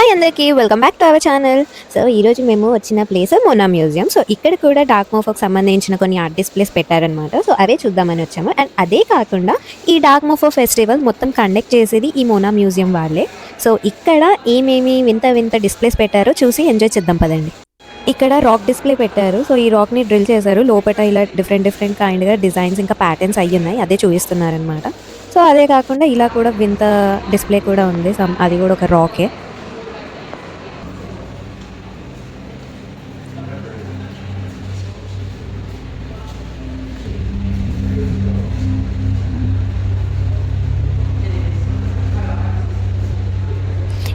Hi అందరికీ welcome back to our channel. So ఈరోజు మేము వచ్చిన ప్లేస్ మోనా మ్యూజియం. సో ఇక్కడ కూడా డార్క్ మోఫోకి సంబంధించిన కొన్ని ఆర్ట్ డిస్ప్లేస్ పెట్టారనమాట. సో అవే చూద్దామని వచ్చాము. అండ్ అదే కాకుండా ఈ డార్క్ మోఫో ఫెస్టివల్ మొత్తం కండక్ట్ చేసేది ఈ మోనా మ్యూజియం వాళ్ళే. సో ఇక్కడ ఏమేమి వింత వింత డిస్ప్లేస్ పెట్టారో చూసి ఎంజాయ్ చేద్దాం పదండి. ఇక్కడ రాక్ డిస్ప్లే పెట్టారు. సో ఈ రాక్ని డ్రిల్ చేశారు. లోపల ఇలా డిఫరెంట్ కైండ్గా డిజైన్స్ ఇంకా ప్యాటర్న్స్ అయ్యి ఉన్నాయి. అదే చూపిస్తున్నారనమాట. సో అదే కాకుండా ఇలా కూడా వింత డిస్ప్లే కూడా ఉంది. అది కూడా ఒక రాకే.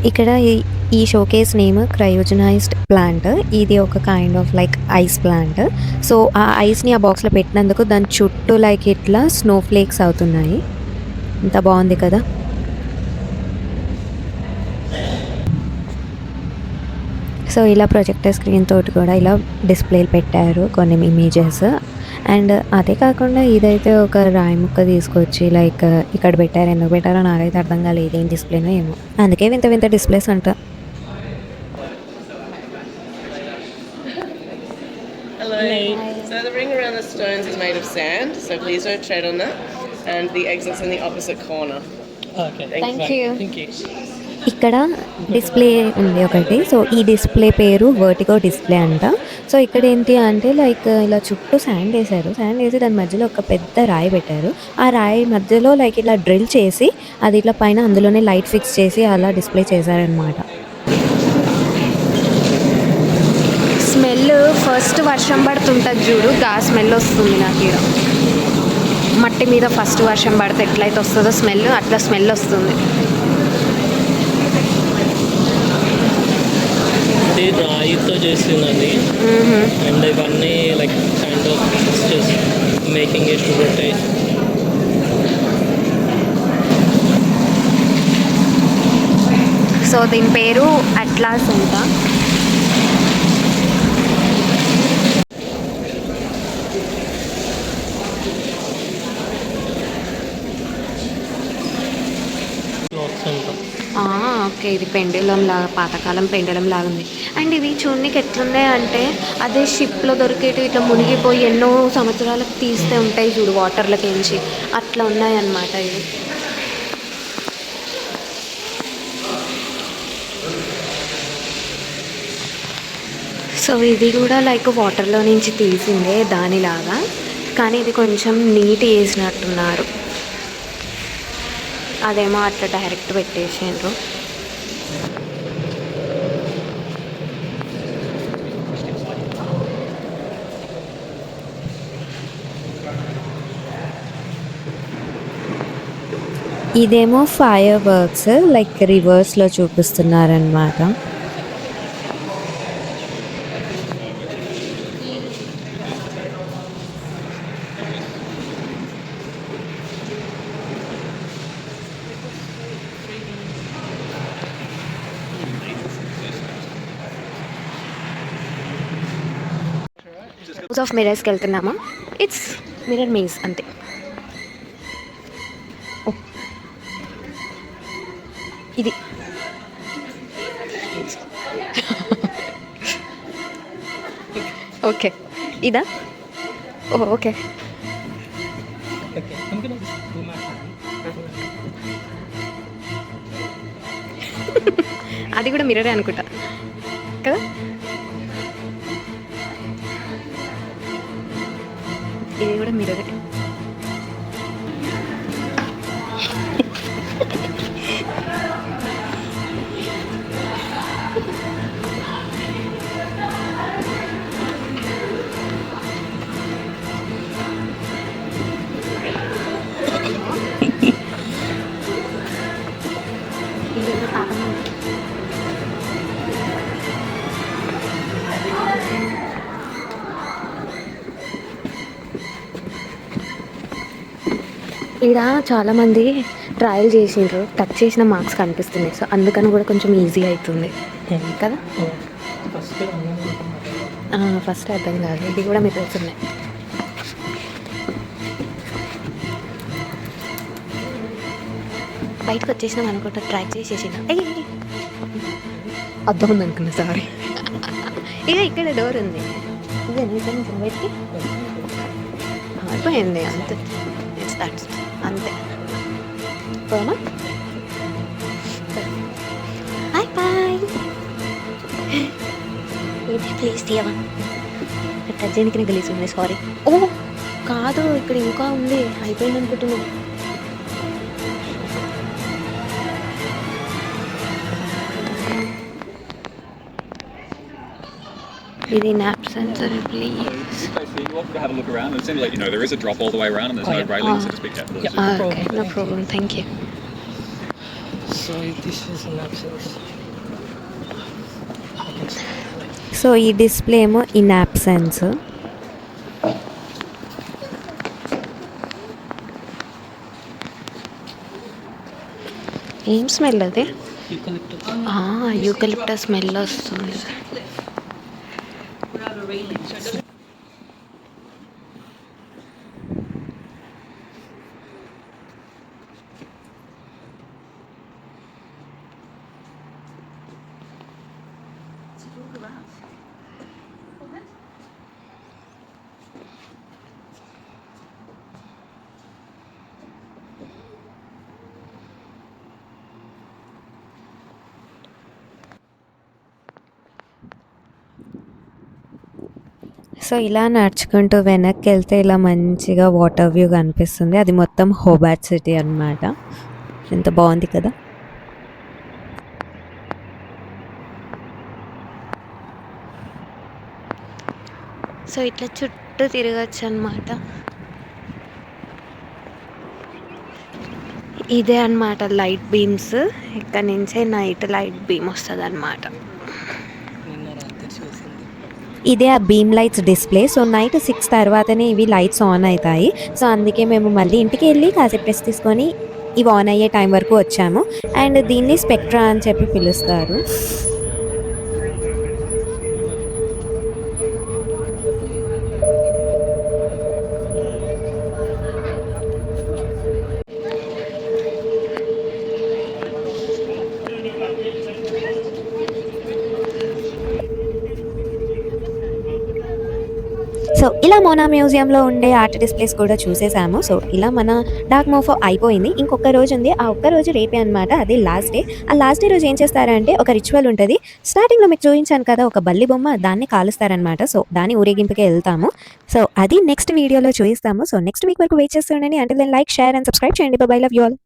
ఇక్కడ ఈ షోకేస్ నేమ్ క్రయోజనైజ్డ్ ప్లాంట్. ఇది ఒక kind of like ice plant. So ఆ ఐస్ని ఆ బాక్స్లో పెట్టినందుకు దాని చుట్టూ లైక్ ఇట్లా స్నో ఫ్లేక్స్ అవుతున్నాయి. ఇంత బాగుంది కదా. సో ఇలా ప్రొజెక్టర్ స్క్రీన్ తోటి కూడా ఇలా డిస్ప్లేలు పెట్టారు కొన్ని ఇమేజెస్. అండ్ అదే కాకుండా ఇదైతే ఒక రాయి ముక్క తీసుకొచ్చి లైక్ ఇక్కడ పెట్టారు. ఎందుకు పెట్టారో నాకైతే అర్థం కాలేదు ఏం డిస్ప్లేనో ఏమో. అందుకే వింత వింత డిస్ప్లేస్ అంట. Hello. So the ring around the stones is made of sand, so please don't tread on that. And the exit's in the opposite corner. Okay. Thank you. Thank you. ఇక్కడ డిస్ప్లే ఉంది ఒకటి. So ఈ display పేరు vertigo display అంట. So ఇక్కడ ఏంటి అంటే like ఇలా చుట్టూ శాండ్ వేశారు. శాండ్ వేసి దాని మధ్యలో ఒక పెద్ద రాయి పెట్టారు. ఆ రాయి మధ్యలో లైక్ ఇలా డ్రిల్ చేసి అది ఇట్లా పైన అందులోనే లైట్ ఫిక్స్ చేసి అలా డిస్ప్లే చేశారనమాట. స్మెల్ ఫస్ట్ వర్షం పడుతుంటుంది చూడు, గా స్మెల్ వస్తుంది నాకు. ఇక్కడ మట్టి మీద ఫస్ట్ వర్షం పడితే ఎట్లయితే వస్తుందో స్మెల్, అట్లా స్మెల్ వస్తుంది. రాయితో చేసిందండి. అండ్ ఇవన్నీ like kind of making it to rotate. So దీని పేరు అట్లాస్ అంట. ఓకే, ఇది పెండులం లాగా, పాతకాలం పెండులం లాగా ఉంది. అండ్ ఇవి చూడడానికి ఎట్లున్నాయి అంటే అదే షిప్లో దొరికేటి ఇట్లా మునిగిపోయి ఎన్నో సంవత్సరాలకు తీస్తే ఉంటాయి చూడు వాటర్లకించి, అట్లా ఉన్నాయి అన్నమాట ఇవి. సో ఇది కూడా లైక్ వాటర్లో నుంచి తీసిందే దానిలాగా, కానీ ఇది కొంచెం నీట్ వేసినట్టున్నారు. అదేమో అట్లా డైరెక్ట్ పెట్టేసిండ్రు. ఇదేమో ఫైర్ వర్క్స్ లైక్ రివర్స్లో చూపిస్తున్నారనమాట. హౌస్ ఆఫ్ మిరర్స్కి వెళ్తున్నామా? ఇట్స్ మిరర్ మేజ్ అంతే. ఇది ఓకే, ఇదా? ఓకే. అది కూడా మిరరే అనుకుంటా కదా. ఇది కూడా మిరరే. ఇక్కడ చాలామంది ట్రయల్ చేసిండ్రు, టచ్ చేసిన మార్క్స్ కనిపిస్తున్నాయి. సో అందుకని కూడా కొంచెం ఈజీ అవుతుంది కదా. ఫస్ట్ అర్థం కాదు. ఇది కూడా మీరు తెలుసున్నాయి. బయటకు వచ్చేసినాం అనుకుంటా, ట్రాక్ చేసేసిన. అర్థం ఉంది అనుకున్నా, సారీ. ఇక ఇక్కడ డోర్ ఉంది, ఇదే ఇక్కడ నుంచి బయటికి అయిపోయింది, అంతే. ఇట్స్ దట్, అంతే. పోనా? Bye bye. ప్లీజ్ తీయవా, టచ్ చేయడానికి గలీజ్ ఉంది, సారీ. ఓ కాదు, ఇక్కడ ఇంకా ఉంది, అయిపోయింది అనుకుంటున్నాను. ఇది nap sensor, please. Okay, so you want to have a look around. It seems like, you know, there is a drop all the way around and there's no railing, so just be careful. Okay, no problem, thank you. So this is an absence. So ఈ display ఏమో in absence. ఏం smell అది? Eucalyptus smell వస్తుంది. So ఇలా నడుచుకుంటూ వెనక్కి వెళ్తే ఇలా మంచిగా వాటర్ వ్యూ కనిపిస్తుంది. అది మొత్తం హోబార్ట్ సిటీ అన్నమాట. ఎంత బాగుంది కదా. సో ఇట్లా చుట్టూ తిరగచ్చు అన్నమాట. ఇదే అన్నమాట లైట్ బీమ్స్. ఇక్కడ నుంచే నైట్ లైట్ బీమ్ వస్తుంది అన్నమాట. ఇదే ఆ beam lights display. So night 6 తర్వాతనే ఇవి లైట్స్ ఆన్ అవుతాయి. సో అందుకే మేము మళ్ళీ ఇంటికి వెళ్ళి కాసేపు రెస్ట్ తీసుకొని ఇవి ఆన్ అయ్యే టైం వరకు వచ్చాము. అండ్ దీన్ని స్పెక్ట్రా అని చెప్పి పిలుస్తారు. సో ఇలా మోనా మ్యూజియంలో ఉండే ఆర్ట్ డిస్ప్లేస్ కూడా చూసేసాము. సో ఇలా మన డార్క్ మోఫో అయిపోయింది. ఇంకొక రోజు ఉంది, ఆ ఒక్క రోజు రేపే అనమాట. అది లాస్ట్ డే. ఆ లాస్ట్ డే రోజు ఏం చేస్తారంటే ఒక రిచువల్ ఉంటుంది. స్టార్టింగ్లో మీకు చూపించాను కదా ఒక బల్లి బొమ్మ, దాన్ని కాలుస్తారనమాట. సో దాని ఊరేగింపుకే వెళ్తాము. సో అది నెక్స్ట్ వీడియోలో చూపిస్తాము. సో నెక్స్ట్ వీక్ వరకు వెయిట్ చేస్తుండండి. అంటే then like, share and subscribe చేయండి. Bye love you all.